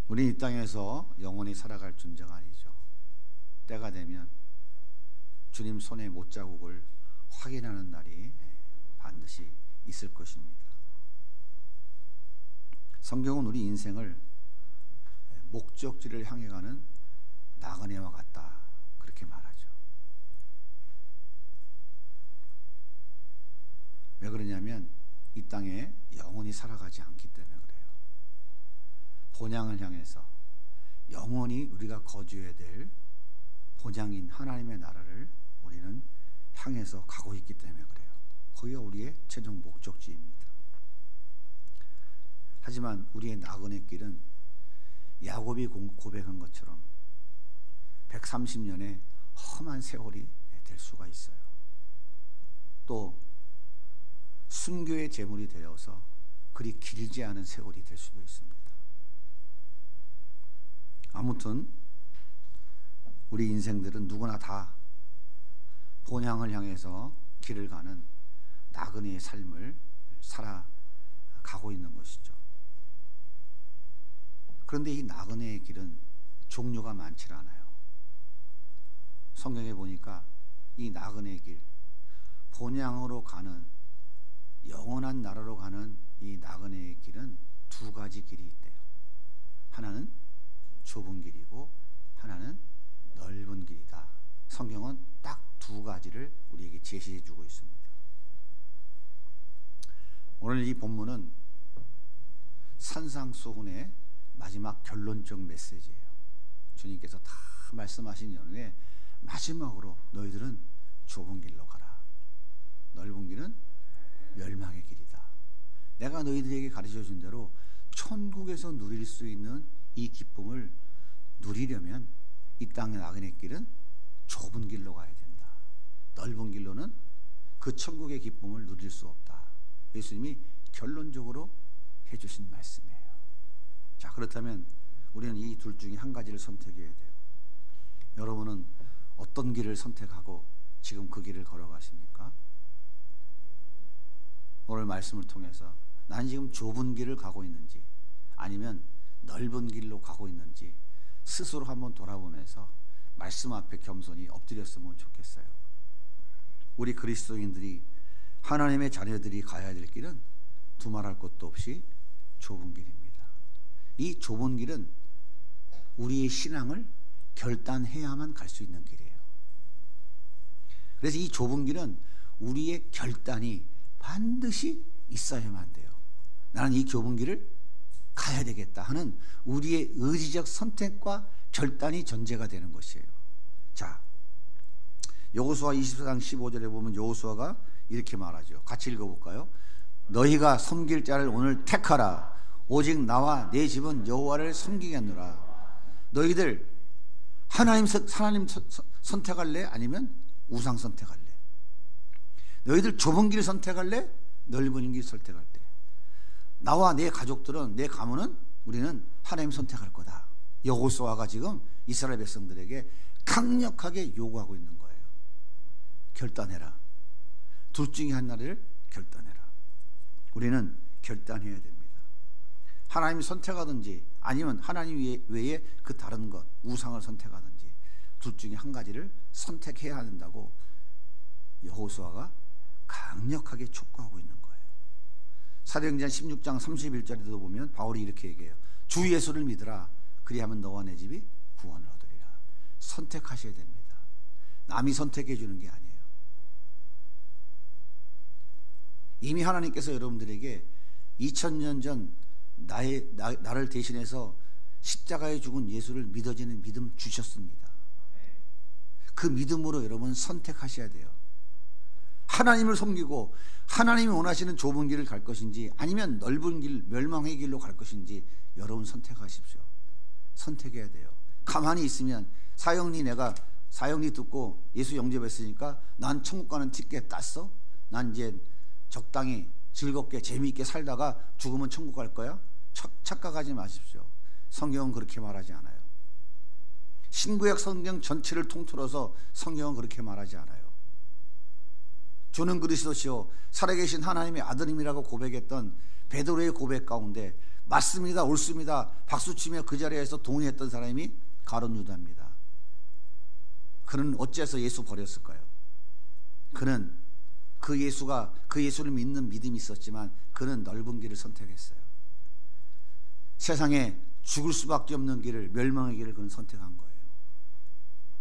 우리 이 땅에서 영원히 살아갈 존재가 아니죠. 때가 되면 주님 손의 못자국을 확인하는 날이 반드시 있을 것입니다. 성경은 우리 인생을 목적지를 향해 가는 나그네와 같다, 그렇게 말하죠. 왜 그러냐면 이 땅에 영원히 살아가지 않기 때문에 그래요. 본향을 향해서 영원히 우리가 거주해야 될 본향인 하나님의 나라를 우리는 향해서 가고 있기 때문에 그래요. 거기가 우리의 최종 목적지입니다. 하지만 우리의 나그네 길은 야곱이 고백한 것처럼 130년의 험한 세월이 될 수가 있어요. 또 순교의 제물이 되어서 그리 길지 않은 세월이 될 수도 있습니다. 아무튼 우리 인생들은 누구나 다 본향을 향해서 길을 가는 나그네의 삶을 살아가고 있는 것이죠. 그런데 이 나그네의 길은 종류가 많지 않아요. 성경에 보니까 이 나그네의 길, 본향으로 가는, 영원한 나라로 가는 이 나그네의 길은 두 가지 길이 있대요. 하나는 좁은 길이고 하나는 넓은 길이다. 성경은 딱 두 가지를 우리에게 제시해 주고 있습니다. 오늘 이 본문은 산상수훈의 마지막 결론적 메시지예요. 주님께서 다 말씀하신 연후에 마지막으로 너희들은 좁은 길로 가라. 넓은 길은 멸망의 길이다. 내가 너희들에게 가르쳐 준 대로 천국에서 누릴 수 있는 이 기쁨을 누리려면 이 땅의 나그네 길은 좁은 길로 가야 된다. 넓은 길로는 그 천국의 기쁨을 누릴 수 없다. 예수님이 결론적으로 해주신 말씀이에요. 자, 그렇다면 우리는 이 둘 중에 한 가지를 선택해야 돼요. 여러분은 어떤 길을 선택하고 지금 그 길을 걸어가십니까? 오늘 말씀을 통해서 난 지금 좁은 길을 가고 있는지 아니면 넓은 길로 가고 있는지 스스로 한번 돌아보면서 말씀 앞에 겸손히 엎드렸으면 좋겠어요. 우리 그리스도인들이, 하나님의 자녀들이 가야 될 길은 두말할 것도 없이 좁은 길입니다. 이 좁은 길은 우리의 신앙을 결단해야만 갈 수 있는 길이에요. 그래서 이 좁은 길은 우리의 결단이 반드시 있어야만 돼요. 나는 이 좁은 길을 가야 되겠다 하는 우리의 의지적 선택과 결단이 전제가 되는 것이에요. 자, 여호수아 24장 15절에 보면 여호수아가 이렇게 말하죠. 같이 읽어볼까요? 너희가 섬길 자를 오늘 택하라. 오직 나와 내 집은 여호와를 섬기겠노라. 너희들 하나님 선택할래? 아니면 우상 선택할래? 너희들 좁은 길 선택할래? 넓은 길 선택할 때 나와 내 가족들은, 내 가문은 우리는 하나님 선택할 거다. 여호수아가 지금 이스라엘 백성들에게 강력하게 요구하고 있는 거예요. 결단해라. 둘 중에 하나를 결단해라. 우리는 결단해야 됩니다. 하나님이 선택하든지 아니면 하나님 외에 그 다른 것, 우상을 선택하든지 둘 중에 한 가지를 선택해야 한다고 여호수아가 강력하게 촉구하고 있는 거예요. 사도행전 16장 31절에도 보면 바울이 이렇게 얘기해요. 주 예수를 믿으라. 그리하면 너와 내 집이 구원을 얻으리라. 선택하셔야 됩니다. 남이 선택해 주는 게 아니에요. 이미 하나님께서 여러분들에게 2000년 전 나를 대신해서 십자가에 죽은 예수를 믿어지는 믿음 주셨습니다. 그 믿음으로 여러분 선택하셔야 돼요. 하나님을 섬기고 하나님이 원하시는 좁은 길을 갈 것인지 아니면 넓은 길, 멸망의 길로 갈 것인지 여러분 선택하십시오. 선택해야 돼요. 가만히 있으면 내가 사형리 듣고 예수 영접했으니까 난 천국 가는 티켓 땄어? 난 이제 적당히 즐겁게 재미있게 살다가 죽으면 천국 갈 거야? 착각하지 마십시오. 성경은 그렇게 말하지 않아요. 신구약 성경 전체를 통틀어서 성경은 그렇게 말하지 않아요. 주는 그리스도시요 살아계신 하나님의 아들임이라고 고백했던 베드로의 고백 가운데 맞습니다, 옳습니다 박수치며 그 자리에서 동의했던 사람이 가룟 유다입니다. 그는 어째서 예수 버렸을까요? 그는 그 예수를 믿는 믿음이 있었지만 그는 넓은 길을 선택했어요. 세상에 죽을 수밖에 없는 길을, 멸망의 길을 그는 선택한 거예요.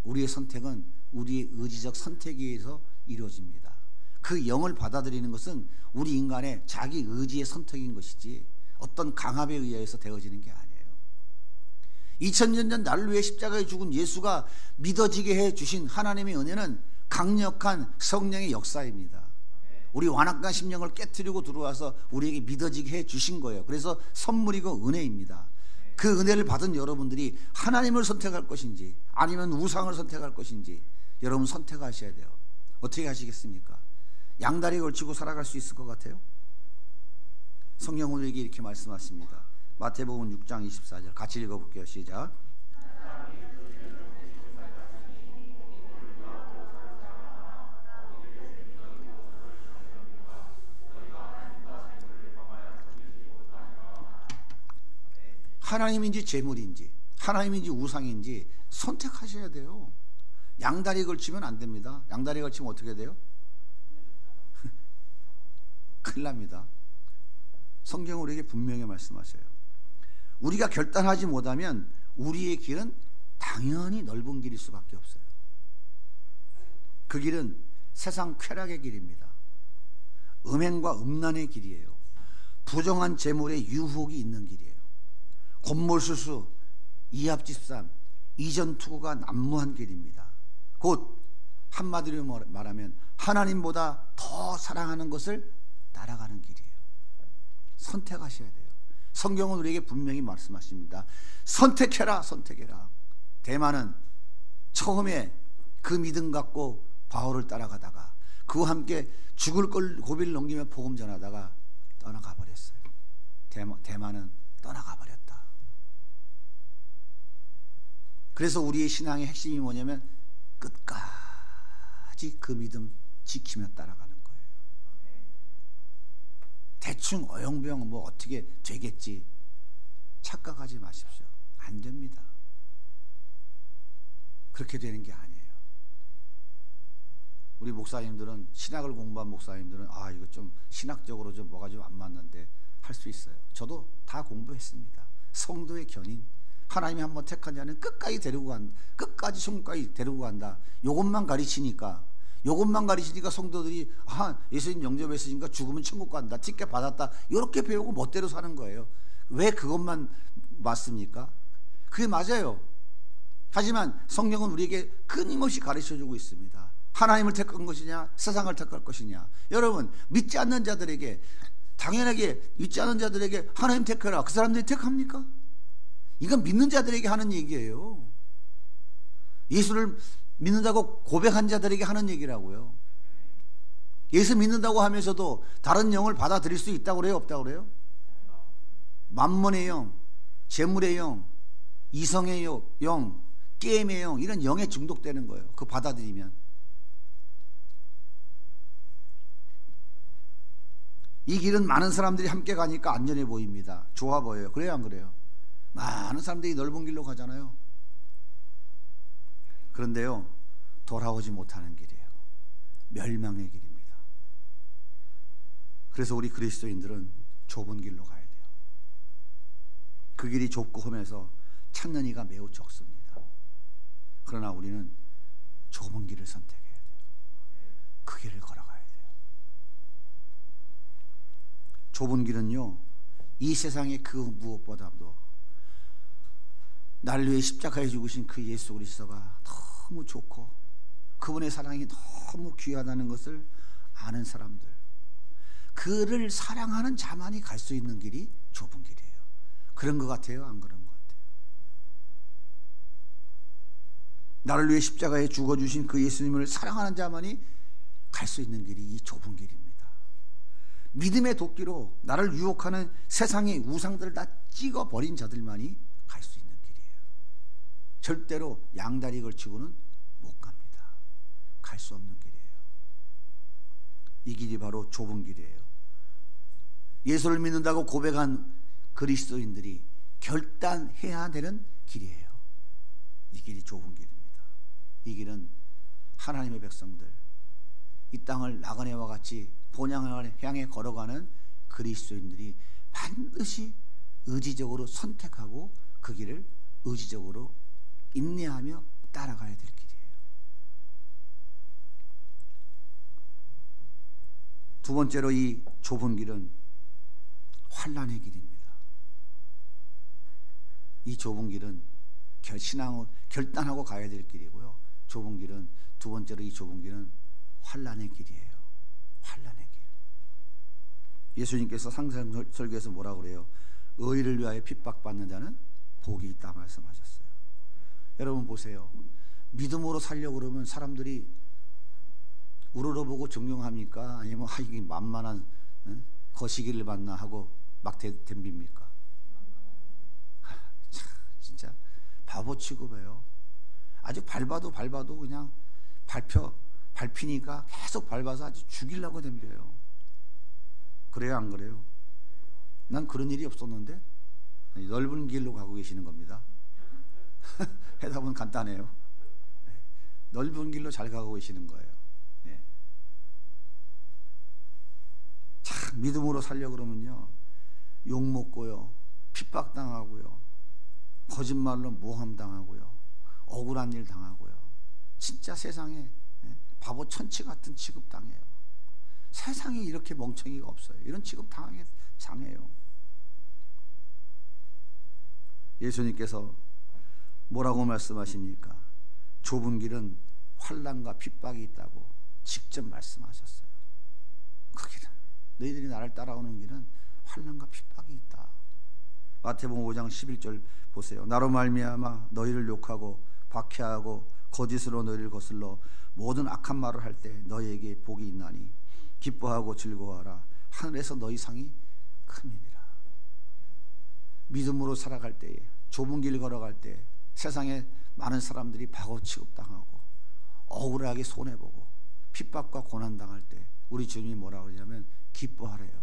우리의 선택은 우리의 의지적 선택에 의해서 이루어집니다. 그 영을 받아들이는 것은 우리 인간의 자기 의지의 선택인 것이지 어떤 강압에 의해서 되어지는 게 아니에요. 2000년 전 나를 위해 십자가에 죽은 예수가 믿어지게 해주신 하나님의 은혜는 강력한 성령의 역사입니다. 우리 완악한 심령을 깨트리고 들어와서 우리에게 믿어지게 해주신 거예요. 그래서 선물이고 은혜입니다. 그 은혜를 받은 여러분들이 하나님을 선택할 것인지 아니면 우상을 선택할 것인지 여러분 선택하셔야 돼요. 어떻게 하시겠습니까? 양다리에 걸치고 살아갈 수 있을 것 같아요? 성경은 우리에게 이렇게 말씀하십니다. 마태복음 6장 24절 같이 읽어볼게요. 시작. 하나님인지 재물인지 하나님인지 우상인지 선택하셔야 돼요. 양다리 걸치면 안 됩니다. 양다리 걸치면 어떻게 돼요? 큰일 납니다. 성경은 우리에게 분명히 말씀하셔요. 우리가 결단하지 못하면 우리의 길은 당연히 넓은 길일 수밖에 없어요. 그 길은 세상 쾌락의 길입니다. 음행과 음란의 길이에요. 부정한 재물의 유혹이 있는 길이에요. 곤몰수수, 이합집산, 이전투구가 난무한 길입니다. 곧 한마디로 말하면 하나님보다 더 사랑하는 것을 따라가는 길이에요. 선택하셔야 돼요. 성경은 우리에게 분명히 말씀하십니다. 선택해라, 선택해라. 대만은 처음에 그 믿음 갖고 바울을 따라가다가 그와 함께 죽을 걸 고비를 넘기며 복음 전하다가 떠나가 버렸어요. 대만은 떠나가 버렸다. 그래서 우리의 신앙의 핵심이 뭐냐면 끝까지 그 믿음 지키며 따라가는 거예요. 대충 어영부영 뭐 어떻게 되겠지 착각하지 마십시오. 안 됩니다. 그렇게 되는 게 아니에요. 우리 목사님들은, 신학을 공부한 목사님들은 이거 좀 신학적으로 좀 뭐가 좀 안 맞는데 할 수 있어요. 저도 다 공부했습니다. 성도의 견인, 하나님이 한번 택한 자는 끝까지 데리고 간다. 끝까지 천국까지 데리고 간다. 요것만 가르치니까 성도들이 예수님 영접했으니까 죽으면 천국 간다. 티켓 받았다. 이렇게 배우고 멋대로 사는 거예요. 왜 그것만 맞습니까? 그게 맞아요. 하지만 성경은 우리에게 끊임없이 가르쳐주고 있습니다. 하나님을 택한 것이냐 세상을 택할 것이냐. 여러분, 믿지 않는 자들에게, 당연하게 믿지 않는 자들에게 하나님 택해라. 그 사람들이 택합니까? 이건 믿는 자들에게 하는 얘기예요. 예수를 믿는다고 고백한 자들에게 하는 얘기라고요. 예수 믿는다고 하면서도 다른 영을 받아들일 수 있다고 그래요? 없다고 그래요? 만몬의 영, 재물의 영, 이성의 영, 게임의 영, 이런 영에 중독되는 거예요. 그거 받아들이면. 이 길은 많은 사람들이 함께 가니까 안전해 보입니다. 좋아 보여요. 그래요, 안 그래요? 많은 사람들이 넓은 길로 가잖아요. 그런데요, 돌아오지 못하는 길이에요. 멸망의 길입니다. 그래서 우리 그리스도인들은 좁은 길로 가야 돼요. 그 길이 좁고 험해서 찾는 이가 매우 적습니다. 그러나 우리는 좁은 길을 선택해야 돼요. 그 길을 걸어가야 돼요. 좁은 길은요, 이 세상의 그 무엇보다도 나를 위해 십자가에 죽으신 그 예수 그리스도가 너무 좋고 그분의 사랑이 너무 귀하다는 것을 아는 사람들, 그를 사랑하는 자만이 갈 수 있는 길이 좁은 길이에요. 그런 것 같아요? 안 그런 것 같아요? 나를 위해 십자가에 죽어주신 그 예수님을 사랑하는 자만이 갈 수 있는 길이 이 좁은 길입니다. 믿음의 도끼로 나를 유혹하는 세상의 우상들을 다 찍어버린 자들만이 갈 수 있는 길이에요. 절대로 양다리 걸치고는 못 갑니다. 갈 수 없는 길이에요. 이 길이 바로 좁은 길이에요. 예수를 믿는다고 고백한 그리스도인들이 결단해야 되는 길이에요. 이 길이 좁은 길입니다. 이 길은 하나님의 백성들, 이 땅을 나그네와 같이 본향을 향해 걸어가는 그리스도인들이 반드시 의지적으로 선택하고 그 길을 의지적으로 인내하며 따라가야 될 길이에요. 두 번째로 이 좁은 길은 환난의 길입니다. 이 좁은 길은 결단하고 가야 될 길이고요. 좁은 길은 두 번째로 이 좁은 길은 환난의 길이에요. 환난의 길. 예수님께서 상상설교에서 뭐라고 그래요? 의를 위하여 핍박받는 자는 복이 있다 말씀하셨어요. 여러분 보세요. 믿음으로 살려고 그러면 사람들이 우러러보고 존경합니까? 아니면 이게 만만한 거시기를 받나 하고 막 덤빕니까? 진짜 바보 취급해요. 아주 밟아도 그냥 밟히니까 계속 밟아서 아주 죽이려고 덤벼요. 그래요, 안 그래요? 난 그런 일이 없었는데. 넓은 길로 가고 계시는 겁니다. 해답은 간단해요. 넓은 길로 잘 가고 계시는 거예요. 참 믿음으로 살려고 그러면요, 욕먹고요, 핍박당하고요, 거짓말로 모함당하고요, 억울한 일 당하고요, 진짜 세상에 바보 천치 같은 취급 당해요. 세상에 이렇게 멍청이가 없어요. 이런 취급 당하게 장해요. 예수님께서 뭐라고 말씀하십니까? 좁은 길은 환난과 핍박이 있다고 직접 말씀하셨어요. 그 길은, 너희들이 나를 따라오는 길은 환난과 핍박이 있다. 마태복음 5장 11절 보세요. 나로 말미암아 너희를 욕하고 박해하고 거짓으로 너희를 거슬러 모든 악한 말을 할 때 너희에게 복이 있나니 기뻐하고 즐거워하라. 하늘에서 너희 상이 큼이니라. 믿음으로 살아갈 때에, 좁은 길 걸어갈 때 세상에 많은 사람들이 바보 취급당하고 억울하게 손해보고 핍박과 고난당할 때 우리 주님이 뭐라고 그러냐면 기뻐하래요.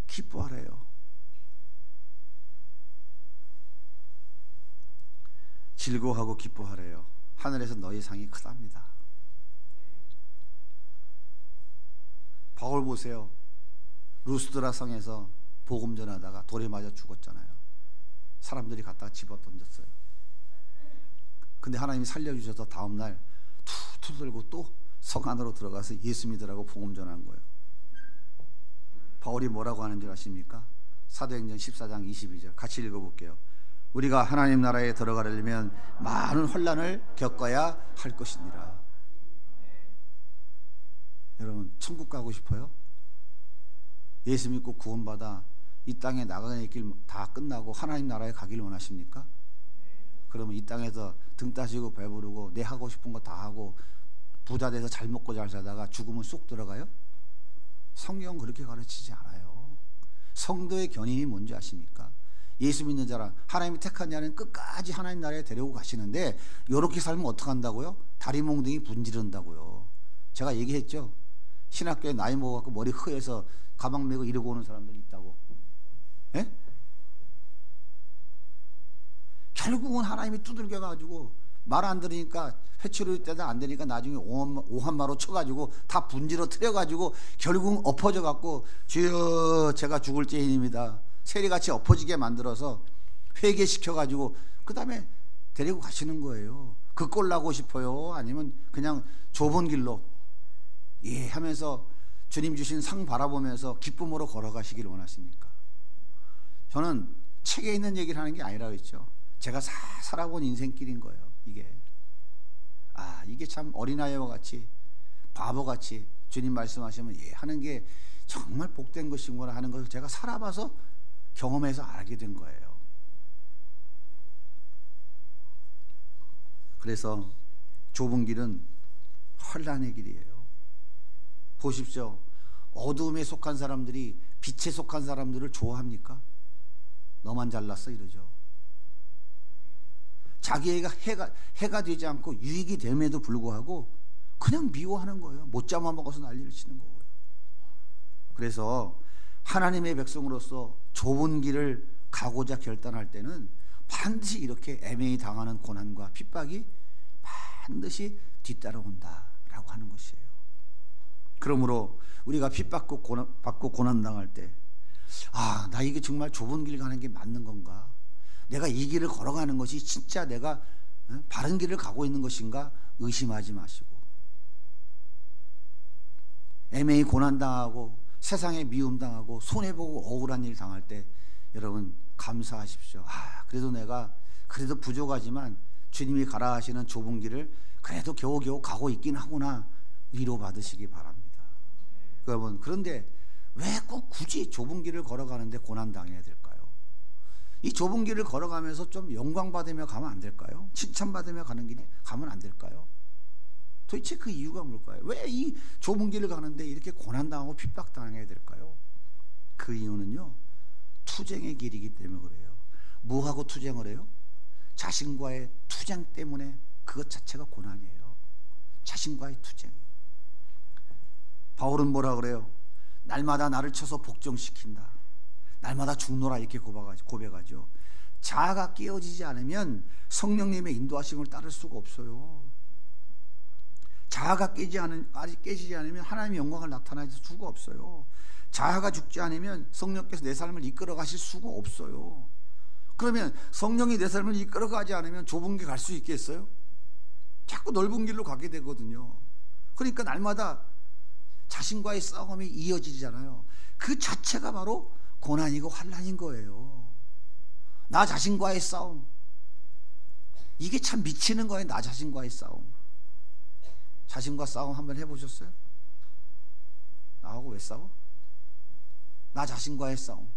기뻐하래요. 즐거워하고 기뻐하래요. 하늘에서 너희 상이 크답니다. 바울 보세요. 루스드라 성에서 복음 전하다가 돌에 맞아 죽었잖아요. 사람들이 갖다가 집어 던졌어요. 근데 하나님이 살려주셔서 다음날 툭툭 들고 또 성 안으로 들어가서 예수 믿으라고 복음 전한 거예요. 바울이 뭐라고 하는 줄 아십니까? 사도행전 14장 22절 같이 읽어볼게요. 우리가 하나님 나라에 들어가려면 많은 환난을 겪어야 할 것이니라. 여러분 천국 가고 싶어요? 예수 믿고 구원받아 이 땅에 나가는 길 다 끝나고 하나님 나라에 가길 원하십니까? 그러면 이 땅에서 등 따시고 배부르고 내 하고 싶은 거 다 하고 부자 돼서 잘 먹고 잘 살다가 죽으면 쏙 들어가요? 성경은 그렇게 가르치지 않아요. 성도의 견인이 뭔지 아십니까? 예수 믿는 자랑, 하나님이 택한 자는 끝까지 하나님 나라에 데리고 가시는데 이렇게 살면 어떻게 한다고요? 다리 몽둥이 분지른다고요. 제가 얘기했죠. 신학교에 나이 먹어갖고 머리 흐여서 가방 메고 이러고 오는 사람들이 있다고. 예? 결국은 하나님이 두들겨가지고 말 안 들으니까 회초리 때도 안 되니까 나중에 오한마로 쳐가지고 다 분지러 틀려가지고 결국은 엎어져갖고 주여 제가 죽을 죄인입니다. 세리같이 엎어지게 만들어서 회개시켜가지고 그 다음에 데리고 가시는 거예요. 그 꼴 나고 싶어요? 아니면 그냥 좁은 길로 예 하면서 주님 주신 상 바라보면서 기쁨으로 걸어가시길 원하십니까? 저는 책에 있는 얘기를 하는 게 아니라고 했죠. 제가 살아본 인생길인 거예요. 이게 참 어린아이와 같이 바보같이 주님 말씀하시면 예 하는 게 정말 복된 것이구나 하는 것을 제가 살아봐서 경험해서 알게 된 거예요. 그래서 좁은 길은 환난의 길이에요. 보십시오. 어두움에 속한 사람들이 빛에 속한 사람들을 좋아합니까? 너만 잘났어 이러죠. 자기애가 해가 되지 않고 유익이 됨에도 불구하고 그냥 미워하는 거예요. 못 잡아먹어서 난리를 치는 거예요. 그래서 하나님의 백성으로서 좁은 길을 가고자 결단할 때는 반드시 이렇게 애매히 당하는 고난과 핍박이 반드시 뒤따라온다라고 하는 것이에요. 그러므로 우리가 핍박받고 고난당할 때, 나 이게 정말 좁은 길 가는 게 맞는 건가? 내가 이 길을 걸어가는 것이 진짜 내가 바른 길을 가고 있는 것인가? 의심하지 마시고, 애매히 고난당하고 세상에 미움당하고 손해보고 억울한 일 당할 때 여러분 감사하십시오. 그래도 내가 그래도 부족하지만 주님이 가라 하시는 좁은 길을 그래도 겨우겨우 가고 있긴 하구나, 위로받으시기 바랍니다. 여러분, 그런데 왜 꼭 굳이 좁은 길을 걸어가는데 고난당해야 될까요? 이 좁은 길을 걸어가면서 좀 영광받으며 가면 안 될까요? 칭찬받으며 가는 길이 가면 안 될까요? 도대체 그 이유가 뭘까요? 왜 이 좁은 길을 가는데 이렇게 고난당하고 핍박당해야 될까요? 그 이유는요, 투쟁의 길이기 때문에 그래요. 뭐하고 투쟁을 해요? 자신과의 투쟁 때문에 그것 자체가 고난이에요. 자신과의 투쟁. 바울은 뭐라 그래요? 날마다 나를 쳐서 복종시킨다. 날마다 죽노라 이렇게 고백하죠. 자아가 깨어지지 않으면 성령님의 인도하심을 따를 수가 없어요. 자아가 깨지지 않으면 하나님의 영광을 나타낼 수가 없어요. 자아가 죽지 않으면 성령께서 내 삶을 이끌어 가실 수가 없어요. 그러면 성령이 내 삶을 이끌어 가지 않으면 좁은 길 갈 수 있겠어요? 자꾸 넓은 길로 가게 되거든요. 그러니까 날마다 자신과의 싸움이 이어지잖아요. 그 자체가 바로 고난이고 환난인 거예요. 나 자신과의 싸움, 이게 참 미치는 거예요. 나 자신과의 싸움. 자신과 싸움 한번 해보셨어요? 나하고 왜 싸워? 나 자신과의 싸움.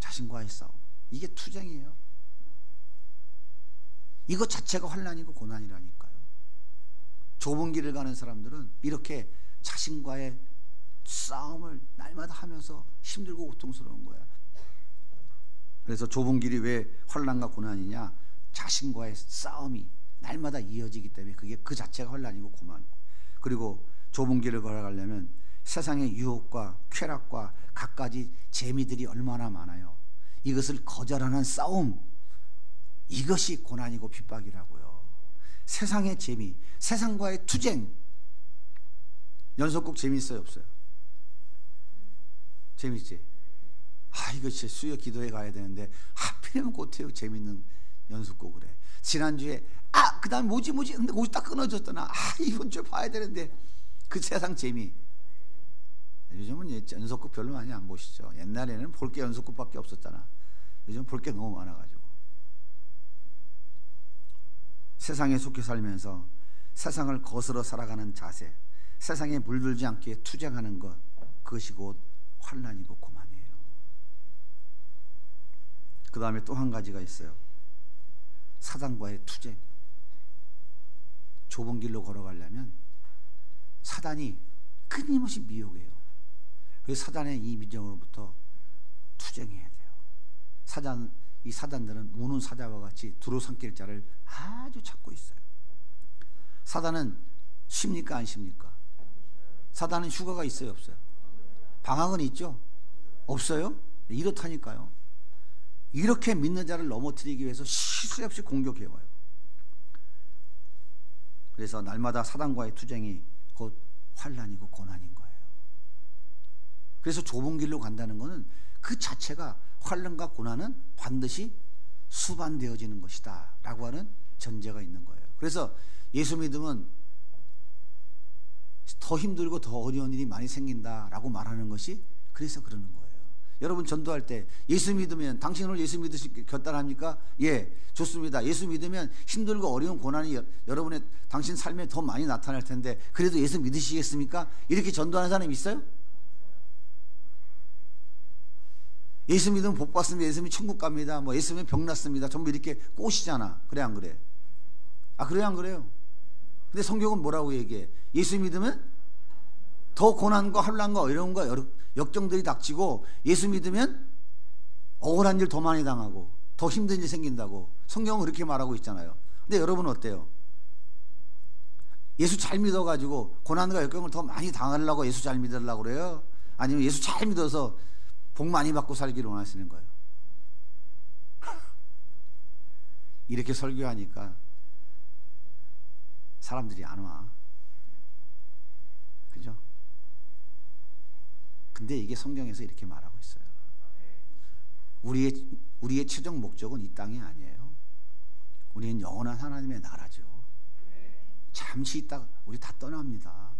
자신과의 싸움. 이게 투쟁이에요. 이것 자체가 환난이고 고난이라니까요. 좁은 길을 가는 사람들은 이렇게 자신과의 싸움을 날마다 하면서 힘들고 고통스러운 거야. 그래서 좁은 길이 왜 환난과 고난이냐? 자신과의 싸움이 날마다 이어지기 때문에 그게 그 자체가 환난이고 고난이고. 그리고 좁은 길을 걸어가려면 세상의 유혹과 쾌락과 갖가지 재미들이 얼마나 많아요. 이것을 거절하는 싸움, 이것이 고난이고 핍박이라고요. 세상의 재미, 세상과의 투쟁. 연속곡 재미있어요, 없어요? 재밌지? 이거 진짜 수요 기도회 가야 되는데 하필이면 고태우 재밌는 연속곡을 해. 지난주에 그 다음 뭐지 근데 거기서 딱 끊어졌더나. 이번 주에 봐야 되는데. 그 세상 재미. 요즘은 연속곡 별로 많이 안 보시죠. 옛날에는 볼 게 연속곡밖에 없었잖아. 요즘 볼 게 너무 많아가지고. 세상에 속해 살면서 세상을 거스러 살아가는 자세, 세상에 물들지 않게 투쟁하는 것, 그것이 곧 환난이고 고난이에요. 그 다음에 또 한 가지가 있어요. 사단과의 투쟁. 좁은 길로 걸어가려면 사단이 끊임없이 미혹해요. 그래서 사단의 이 미정으로부터 투쟁해야 돼요. 이 사단들은 우는 사자와 같이 두루 삼킬 자를 아주 찾고 있어요. 사단은 쉽니까 안 쉽니까? 사단은 휴가가 있어요 없어요? 방학은 있죠? 없어요? 이렇다니까요. 이렇게 믿는 자를 넘어뜨리기 위해서 쉴 새 없이 공격해와요. 그래서 날마다 사단과의 투쟁이 곧 환난이고 고난인 거예요. 그래서 좁은 길로 간다는 것은 그 자체가 환난과 고난은 반드시 수반되어지는 것이다 라고 하는 전제가 있는 거예요. 그래서 예수 믿으면 더 힘들고 더 어려운 일이 많이 생긴다라고 말하는 것이 그래서 그러는 거예요. 여러분 전도할 때 예수 믿으면 당신을 예수 믿으실 결단합니까? 예, 좋습니다. 예수 믿으면 힘들고 어려운 고난이 여러분의 당신 삶에 더 많이 나타날 텐데 그래도 예수 믿으시겠습니까? 이렇게 전도하는 사람이 있어요? 예수 믿으면 복 받습니다. 예수 믿으면 천국 갑니다. 뭐 예수 믿으면 병 났습니다. 전부 이렇게 꼬시잖아. 그래 안 그래? 그래 안 그래요? 근데 성경은 뭐라고 얘기해? 예수 믿으면 더 고난과 환난과 어려움과 역경들이 닥치고 예수 믿으면 억울한 일 더 많이 당하고 더 힘든 일 생긴다고 성경은 그렇게 말하고 있잖아요. 근데 여러분은 어때요? 예수 잘 믿어가지고 고난과 역경을 더 많이 당하려고 예수 잘 믿으려고 그래요? 아니면 예수 잘 믿어서 복 많이 받고 살기를 원하시는 거예요? 이렇게 설교하니까 사람들이 안 와. 그죠? 근데 이게 성경에서 이렇게 말하고 있어요. 우리의 최종 목적은 이 땅이 아니에요. 우리는 영원한 하나님의 나라죠. 잠시 있다가 우리 다 떠납니다.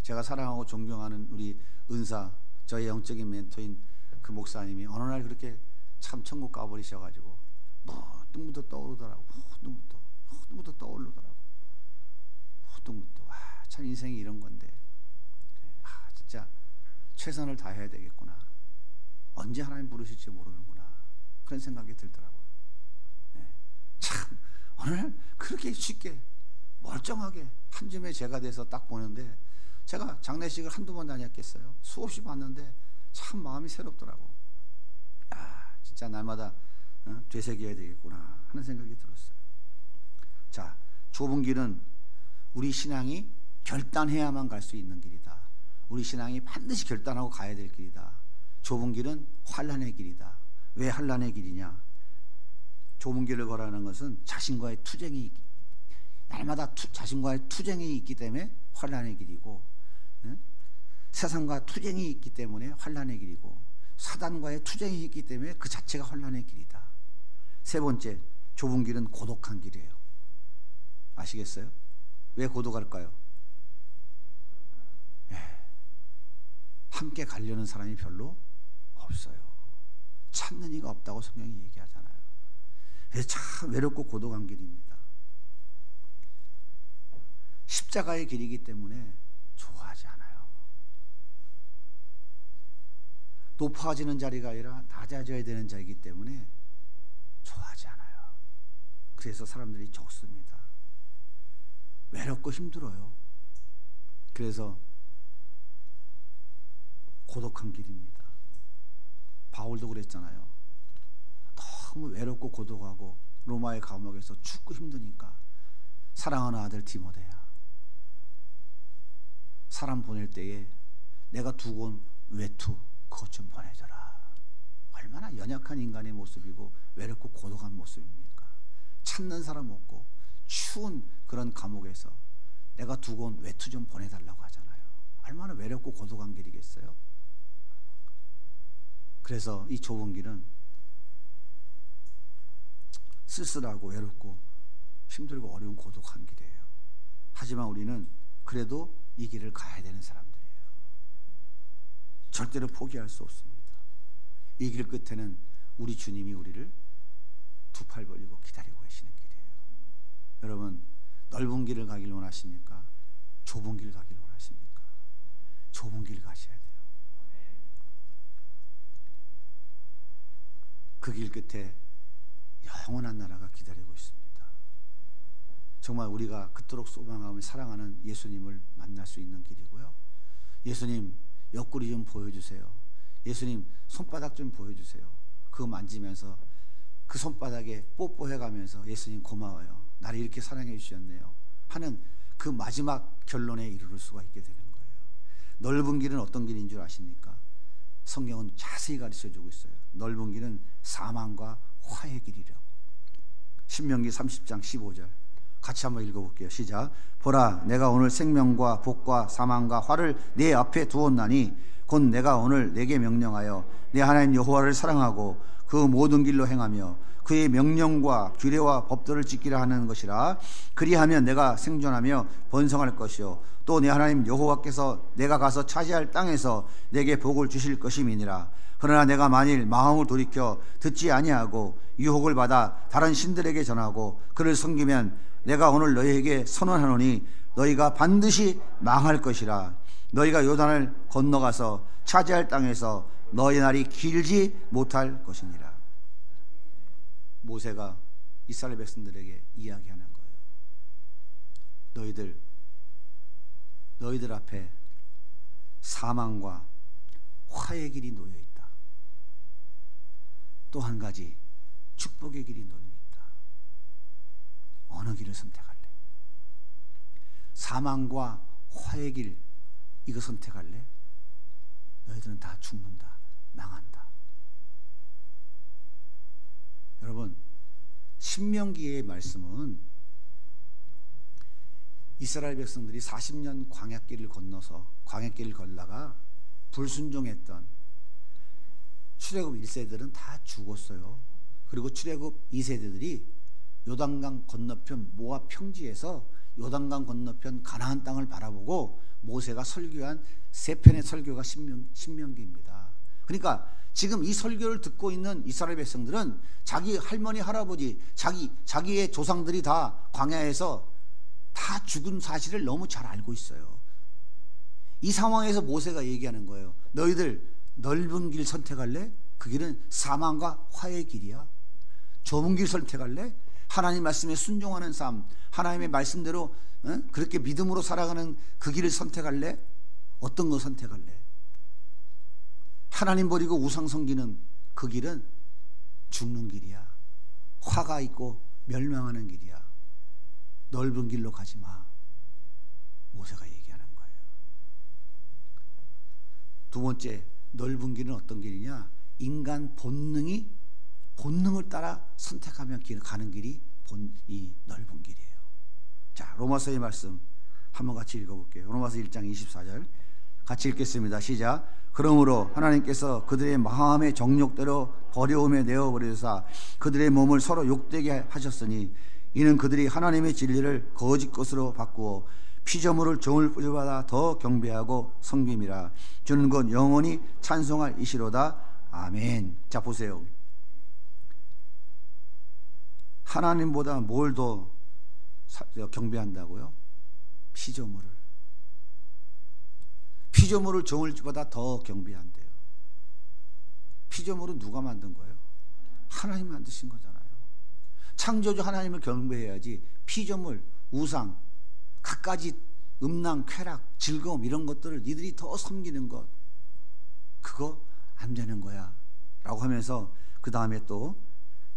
제가 사랑하고 존경하는 우리 은사, 저의 영적인 멘토인 그 목사님이 어느 날 그렇게 참 천국 가버리셔가지고 문득문득 떠오르더라고. 문득문득 떠오르더라고. 문득문득. 참 인생이 이런 건데, 진짜 최선을 다해야 되겠구나. 언제 하나님 부르실지 모르는구나. 그런 생각이 들더라고요. 참 어느 날 그렇게 쉽게 멀쩡하게 한 줌의 제가 돼서 딱 보는데, 제가 장례식을 한두 번 다녔겠어요? 수없이 봤는데 참 마음이 새롭더라고. 진짜 날마다 되새겨야 되겠구나 하는 생각이 들었어요. 자, 좁은 길은 우리 신앙이 결단해야만 갈 수 있는 길이다. 우리 신앙이 반드시 결단하고 가야 될 길이다. 좁은 길은 환난의 길이다. 왜 환난의 길이냐? 좁은 길을 걸어가는 것은 자신과의 투쟁이, 날마다 자신과의 투쟁이 있기 때문에 환난의 길이고, 세상과 투쟁이 있기 때문에 환난의 길이고, 사단과의 투쟁이 있기 때문에 그 자체가 환난의 길이다. 세 번째, 좁은 길은 고독한 길이에요. 아시겠어요? 왜 고독할까요? 함께 가려는 사람이 별로 없어요. 찾는 이가 없다고 성경이 얘기하잖아요. 그래서 참 외롭고 고독한 길입니다. 십자가의 길이기 때문에 좋아하지 않아요. 높아지는 자리가 아니라 낮아져야 되는 자이기 때문에 좋아하지 않아요. 그래서 사람들이 적습니다. 외롭고 힘들어요. 그래서 고독한 길입니다. 바울도 그랬잖아요. 너무 외롭고 고독하고 로마의 감옥에서 죽고 힘드니까 사랑하는 아들 디모데야, 사람 보낼 때에 내가 두고 온 외투 그것 좀 보내줘라. 얼마나 연약한 인간의 모습이고 외롭고 고독한 모습입니까? 찾는 사람 없고 추운 그런 감옥에서 내가 두고 온 외투 좀 보내달라고 하잖아요. 얼마나 외롭고 고독한 길이겠어요? 그래서 이 좁은 길은 쓸쓸하고 외롭고 힘들고 어려운 고독한 길이에요. 하지만 우리는 그래도 이 길을 가야 되는 사람들이에요. 절대로 포기할 수 없습니다. 이 길 끝에는 우리 주님이 우리를 두 팔 벌리고 기다리고 계시는 길이에요. 여러분, 넓은 길을 가길 원하십니까? 좁은 길 가길 원하십니까? 좁은 길 가셔야 돼요. 그 길 끝에 영원한 나라가 기다리고 있습니다. 정말 우리가 그토록 소망하며 사랑하는 예수님을 만날 수 있는 길이고요. 예수님 옆구리 좀 보여주세요. 예수님 손바닥 좀 보여주세요. 그거 만지면서 그 손바닥에 뽀뽀해가면서 예수님 고마워요. 나를 이렇게 사랑해 주셨네요 하는 그 마지막 결론에 이르를 수가 있게 되는 거예요. 넓은 길은 어떤 길인 줄 아십니까? 성경은 자세히 가르쳐주고 있어요. 넓은 길은 사망과 화의 길이라고. 신명기 30장 15절 같이 한번 읽어볼게요. 시작. 보라, 내가 오늘 생명과 복과 사망과 화를 네 앞에 두었나니 곧 내가 오늘 내게 명령하여 내 하나님 여호와를 사랑하고 그 모든 길로 행하며 그의 명령과 규례와 법도를 지키려 하는 것이라. 그리하면 내가 생존하며 번성할 것이요 또 내 하나님 여호와께서 내가 가서 차지할 땅에서 내게 복을 주실 것임이니라. 그러나 내가 만일 마음을 돌이켜 듣지 아니하고 유혹을 받아 다른 신들에게 전하고 그를 섬기면 내가 오늘 너희에게 선언하노니 너희가 반드시 망할 것이라. 너희가 요단을 건너가서 차지할 땅에서 너희 날이 길지 못할 것이니라. 모세가 이스라엘 백성들에게 이야기하는 거예요. 너희들 앞에 사망과 화의 길이 놓여 있다. 또 한 가지 축복의 길이 놓여 있다. 어느 길을 선택할래? 사망과 화의 길, 이거 선택할래? 너희들은 다 죽는다, 망한다. 여러분, 신명기의 말씀은 이스라엘 백성들이 40년 광야길을 건너서 광야길을 걸다가 불순종했던 출애굽 1세들은 다 죽었어요. 그리고 출애굽 2세대들이 요단강 건너편 모압 평지에서 요단강 건너편 가나안 땅을 바라보고 모세가 설교한 세 편의 설교가 신명기입니다. 그러니까 지금 이 설교를 듣고 있는 이스라엘 백성들은 자기 할머니, 할아버지, 자기의 조상들이 다 광야에서 다 죽은 사실을 너무 잘 알고 있어요. 이 상황에서 모세가 얘기하는 거예요. 너희들 넓은 길 선택할래? 그 길은 사망과 화해의 길이야. 좁은 길 선택할래? 하나님 말씀에 순종하는 삶, 하나님의 말씀대로 그렇게 믿음으로 살아가는 그 길을 선택할래? 어떤 거 선택할래? 하나님 버리고 우상 섬기는 그 길은 죽는 길이야. 화가 있고 멸망하는 길이야. 넓은 길로 가지 마. 모세가 얘기하는 거예요. 두 번째, 넓은 길은 어떤 길이냐? 인간 본능을 따라 선택하면 가는 길이 이 넓은 길이에요. 자, 로마서의 말씀 한번 같이 읽어볼게요. 로마서 1장 24절 같이 읽겠습니다. 시작. 그러므로 하나님께서 그들의 마음의 정욕대로 버려움에 내어버리사 그들의 몸을 서로 욕되게 하셨으니 이는 그들이 하나님의 진리를 거짓 것으로 바꾸어 피조물을 종을 부여받아 더 경배하고 섬김이라. 주는 곧 영원히 찬송할 이시로다. 아멘. 자, 보세요. 하나님보다 뭘 더 경배한다고요? 피조물을 종을 보다 더 경배한대요. 피조물은 누가 만든 거예요? 하나님 만드신 거잖아요. 창조주 하나님을 경배해야지 피조물, 우상, 갖가지 음란, 쾌락, 즐거움 이런 것들을 니들이 더 섬기는 것, 그거 안 되는 거야 라고 하면서 그 다음에 또,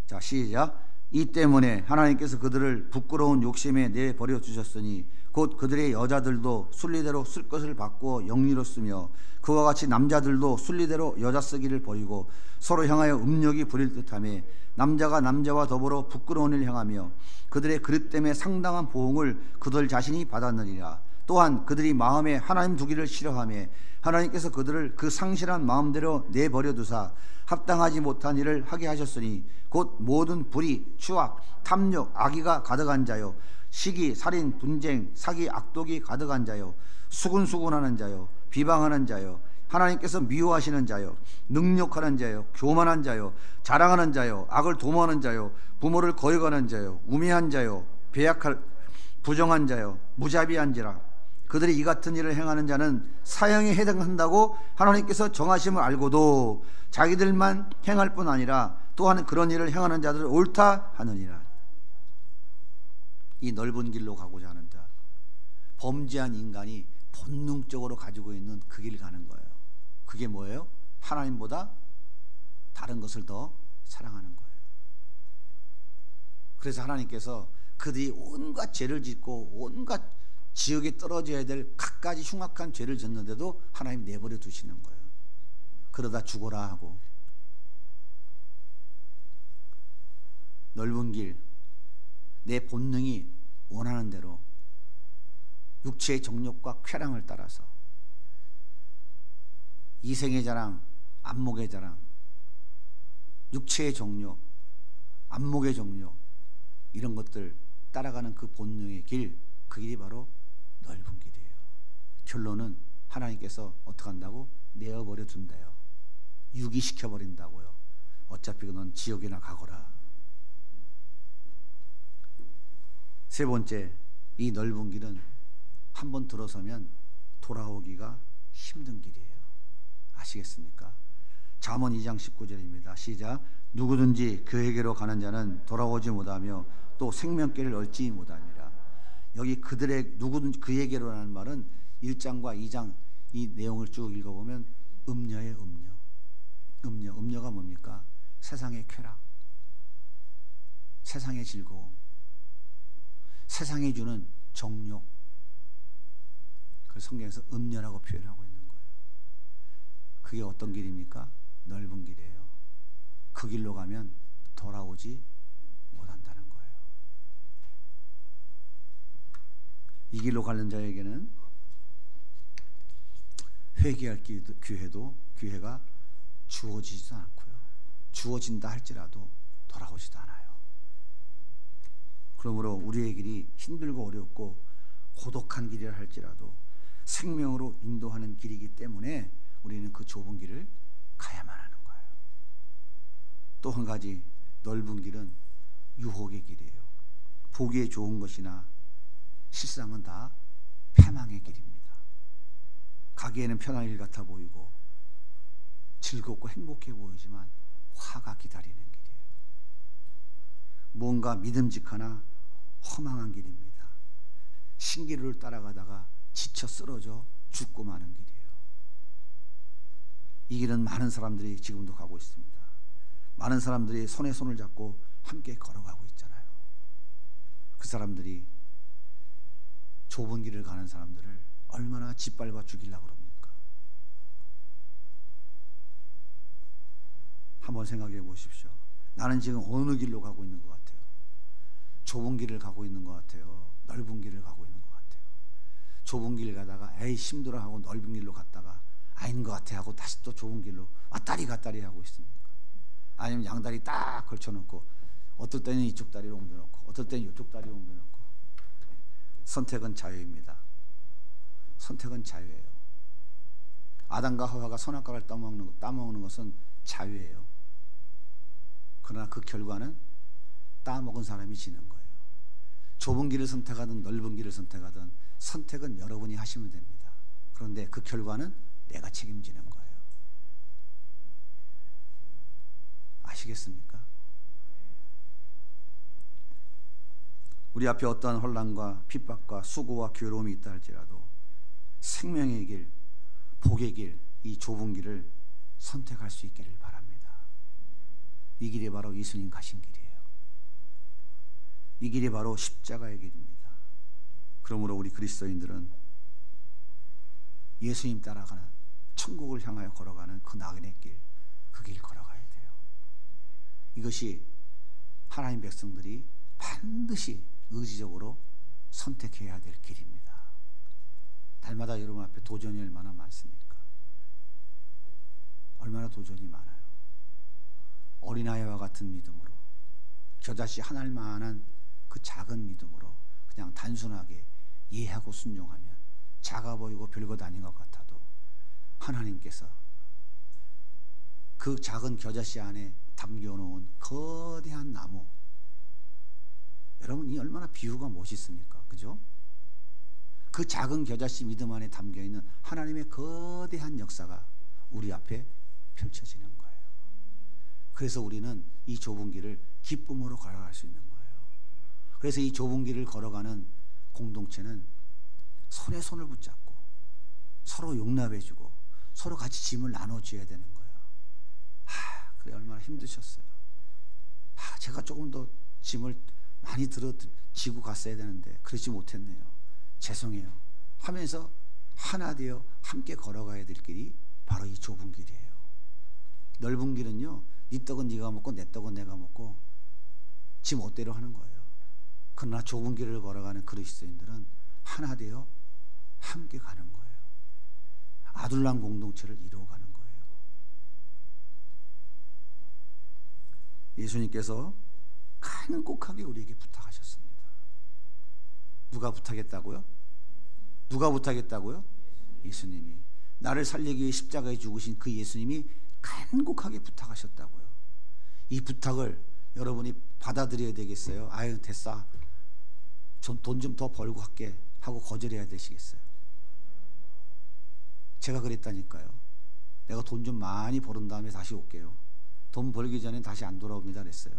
자, 시작. 이 때문에 하나님께서 그들을 부끄러운 욕심에 내버려 두셨으니 곧 그들의 여자들도 순리대로 쓸 것을 바꾸어 영리로 쓰며 그와 같이 남자들도 순리대로 여자 쓰기를 버리고 서로 향하여 음욕이 부릴 듯하며 남자가 남자와 더불어 부끄러운 일을 행하며 그들의 그릇 때문에 상당한 보응을 그들 자신이 받았느니라. 또한 그들이 마음에 하나님 두기를 싫어하며 하나님께서 그들을 그 상실한 마음대로 내버려 두사 합당하지 못한 일을 하게 하셨으니 곧 모든 불의, 추악, 탐욕, 악의가 가득한 자요 시기, 살인, 분쟁, 사기, 악독이 가득한 자요 수군수군하는 자요 비방하는 자요 하나님께서 미워하시는 자요 능욕하는 자요 교만한 자요 자랑하는 자요 악을 도모하는 자요 부모를 거역하는 자요 우매한 자요 배약할 부정한 자요 무자비한지라. 그들이 이 같은 일을 행하는 자는 사형에 해당한다고 하나님께서 정하심을 알고도 자기들만 행할 뿐 아니라 또한 그런 일을 행하는 자들을 옳다 하느니라. 이 넓은 길로 가고자 하는 자, 범죄한 인간이 본능적으로 가지고 있는 그 길 가는 거예요. 그게 뭐예요? 하나님보다 다른 것을 더 사랑하는 거예요. 그래서 하나님께서 그들이 온갖 죄를 짓고 온갖 지옥에 떨어져야 될 갖가지 흉악한 죄를 짓는데도 하나님 내버려 두시는 거예요. 그러다 죽어라 하고. 넓은 길, 내 본능이 원하는 대로 육체의 정욕과 쾌락을 따라서 이생의 자랑, 안목의 자랑, 육체의 정욕, 안목의 정욕 이런 것들 따라가는 그 본능의 길, 그 길이 바로 넓은 길이에요. 결론은 하나님께서 어떻게 한다고? 내어버려 둔대요. 유기시켜버린다고요. 어차피 넌 지옥이나 가거라. 세 번째, 이 넓은 길은 한번 들어서면 돌아오기가 힘든 길이에요. 아시겠습니까? 잠언 2장 19절입니다. 시작. 누구든지 그에게로 가는 자는 돌아오지 못하며 또 생명길을 얻지 못하니라. 여기 그들의 누구든지 그에게로라는 말은 1장과 2장 이 내용을 쭉 읽어보면 음녀예요. 음녀가 뭡니까? 세상의 쾌락, 세상의 즐거움, 세상이 주는 정욕, 그걸 성경에서 음녀라고 표현하고 있는 거예요. 그게 어떤 길입니까? 넓은 길이에요. 그 길로 가면 돌아오지 못한다는 거예요. 이 길로 가는 자에게는 회개할 기회가 주어지지도 않고요. 주어진다 할지라도 돌아오지도 않아요. 그러므로 우리의 길이 힘들고 어렵고 고독한 길이라 할지라도 생명으로 인도하는 길이기 때문에 우리는 그 좁은 길을 가야만 하는 거예요. 또 한 가지, 넓은 길은 유혹의 길이에요. 보기에 좋은 것이나 실상은 다 패망의 길입니다. 가기에는 편한 길 같아 보이고 즐겁고 행복해 보이지만 화가 기다리는 길이에요. 뭔가 믿음직하나 허망한 길입니다. 신기루를 따라가다가 지쳐 쓰러져 죽고 마는 길이에요. 이 길은 많은 사람들이 지금도 가고 있습니다. 많은 사람들이 손에 손을 잡고 함께 걸어가고 있잖아요. 그 사람들이 좁은 길을 가는 사람들을 얼마나 짓밟아 죽이려고 그럽니까? 한번 생각해 보십시오. 나는 지금 어느 길로 가고 있는 것 같아요? 좁은 길을 가고 있는 것 같아요? 넓은 길을 가고 있는 것 같아요? 좁은 길 가다가 에이 힘들어 하고 넓은 길로 갔다가 아닌 것 같아 하고 다시 또 좁은 길로 왔다리 갔다리 하고 있습니까? 아니면 양다리 딱 걸쳐놓고 어떨 때는 이쪽 다리로 옮겨놓고 어떨 때는 이쪽 다리로 옮겨놓고. 선택은 자유입니다. 선택은 자유예요. 아담과 하와가 선악과를 따먹는 것은 자유예요. 그러나 그 결과는 따먹은 사람이 지는 거예요. 좁은 길을 선택하든 넓은 길을 선택하든 선택은 여러분이 하시면 됩니다. 그런데 그 결과는 내가 책임지는 거예요. 아시겠습니까? 우리 앞에 어떠한 혼란과 핍박과 수고와 괴로움이 있다 할지라도 생명의 길, 복의 길, 이 좁은 길을 선택할 수 있기를 바랍니다. 이 길이 바로 예수님 가신 길이에요. 이 길이 바로 십자가의 길입니다. 그러므로 우리 그리스도인들은 예수님 따라가는 천국을 향하여 걸어가는 그 나그네 길, 그 길 걸어가야 돼요. 이것이 하나님 백성들이 반드시 의지적으로 선택해야 될 길입니다. 날마다 여러분 앞에 도전이 얼마나 많습니까? 얼마나 도전이 많아요. 어린아이와 같은 믿음으로, 겨자씨 하나만한 그 작은 믿음으로 그냥 단순하게 이해하고 순종하면 작아 보이고 별것 아닌 것 같아도 하나님께서 그 작은 겨자씨 안에 담겨놓은 거대한 나무, 여러분 이 얼마나 비유가 멋있습니까? 그죠? 그 작은 겨자씨 믿음 안에 담겨있는 하나님의 거대한 역사가 우리 앞에 펼쳐지는 거예요. 그래서 우리는 이 좁은 길을 기쁨으로 걸어갈 수 있는 거예요. 그래서 이 좁은 길을 걸어가는 공동체는 손에 손을 붙잡고 서로 용납해주고 서로 같이 짐을 나눠줘야 되는 거예요. 그래 얼마나 힘드셨어요. 제가 조금 더 짐을 많이 지고 갔어야 되는데 그러지 못했네요. 죄송해요 하면서 하나 되어 함께 걸어가야 될 길이 바로 이 좁은 길이에요. 넓은 길은요, 네 떡은 네가 먹고 내 떡은 내가 먹고 지 멋대로 하는 거예요. 그러나 좁은 길을 걸어가는 그리스도인들은 하나 되어 함께 가는 거예요. 아둘람 공동체를 이루어가는 거예요. 예수님께서 간곡하게 우리에게 부탁하셨습니다. 누가 부탁했다고요? 누가 부탁했다고요? 예수님이. 나를 살리기 위해 십자가에 죽으신 그 예수님이 간곡하게 부탁하셨다고요. 이 부탁을 여러분이 받아들여야 되겠어요? 아유 됐어, 돈 좀 더 벌고 할게 하고 거절해야 되시겠어요? 제가 그랬다니까요. 내가 돈 좀 많이 벌은 다음에 다시 올게요. 돈 벌기 전에 다시 안 돌아옵니다 그랬어요.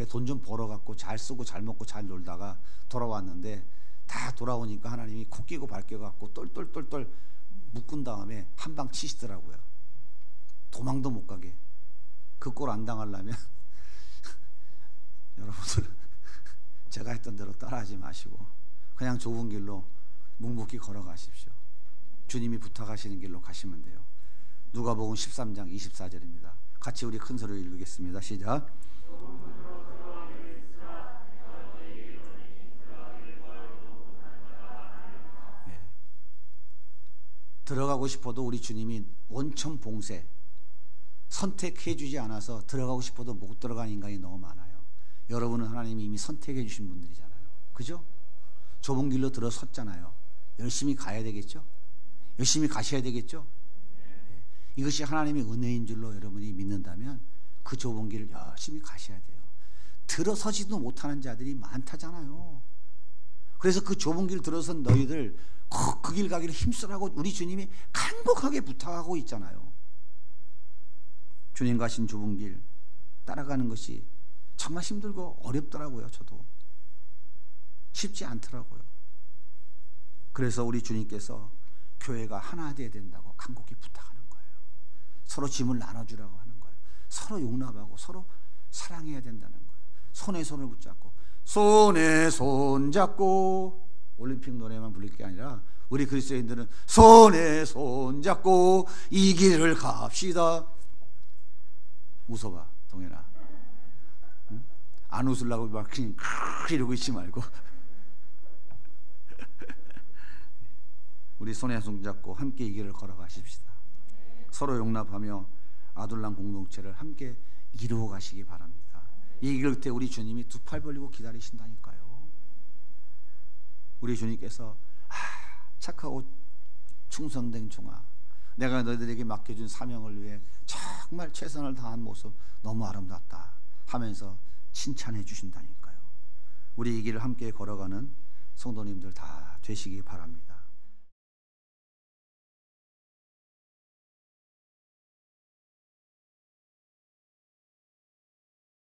돈 좀 벌어갖고 잘 쓰고 잘 먹고 잘 놀다가 돌아왔는데 다 돌아오니까 하나님이 코 끼고 발 끼고갖고 똘똘똘똘 묶은 다음에 한 방 치시더라고요. 도망도 못 가게. 그 꼴 안 당하려면 여러분들 제가 했던 대로 따라하지 마시고 그냥 좁은 길로 묵묵히 걸어가십시오. 주님이 부탁하시는 길로 가시면 돼요. 누가복음 13장 24절입니다. 같이 우리 큰 소리로 읽겠습니다. 시작. 네. 들어가고 싶어도 우리 주님이 원천 봉쇄, 선택해 주지 않아서 들어가고 싶어도 못 들어간 인간이 너무 많아요. 여러분은 하나님이 이미 선택해 주신 분들이잖아요. 그죠? 좁은 길로 들어섰잖아요. 열심히 가야 되겠죠? 열심히 가셔야 되겠죠? 네. 이것이 하나님의 은혜인 줄로 여러분이 믿는다면 그 좁은 길을 열심히 가셔야 돼요. 들어서지도 못하는 자들이 많다잖아요. 그래서 그 좁은 길 들어선 너희들 꼭 그 길 가기를 힘쓰라고 우리 주님이 간곡하게 부탁하고 있잖아요. 주님 가신 좁은 길 따라가는 것이 정말 힘들고 어렵더라고요. 저도 쉽지 않더라고요. 그래서 우리 주님께서 교회가 하나 되어야 된다고 간곡히 부탁하는 거예요. 서로 짐을 나눠주라고 하는 거예요. 서로 용납하고 서로 사랑해야 된다는 거예요. 손에 손을 붙잡고, 손에 손 잡고, 올림픽 노래만 부를 게 아니라 우리 그리스도인들은 손에 손 잡고 이 길을 갑시다. 웃어봐, 동현아. 응? 안 웃으려고 막 그냥 이러고 있지 말고 우리 손에 손 잡고 함께 이 길을 걸어가십시다. 서로 용납하며 아둘람 공동체를 함께 이루어 가시기 바랍니다. 이 길 때 우리 주님이 두 팔 벌리고 기다리신다니까요. 우리 주님께서 착하고 충성된 종아, 내가 너희들에게 맡겨준 사명을 위해 정말 최선을 다한 모습 너무 아름답다 하면서 칭찬해 주신다니까요. 우리 이 길을 함께 걸어가는 성도님들 다 되시기 바랍니다.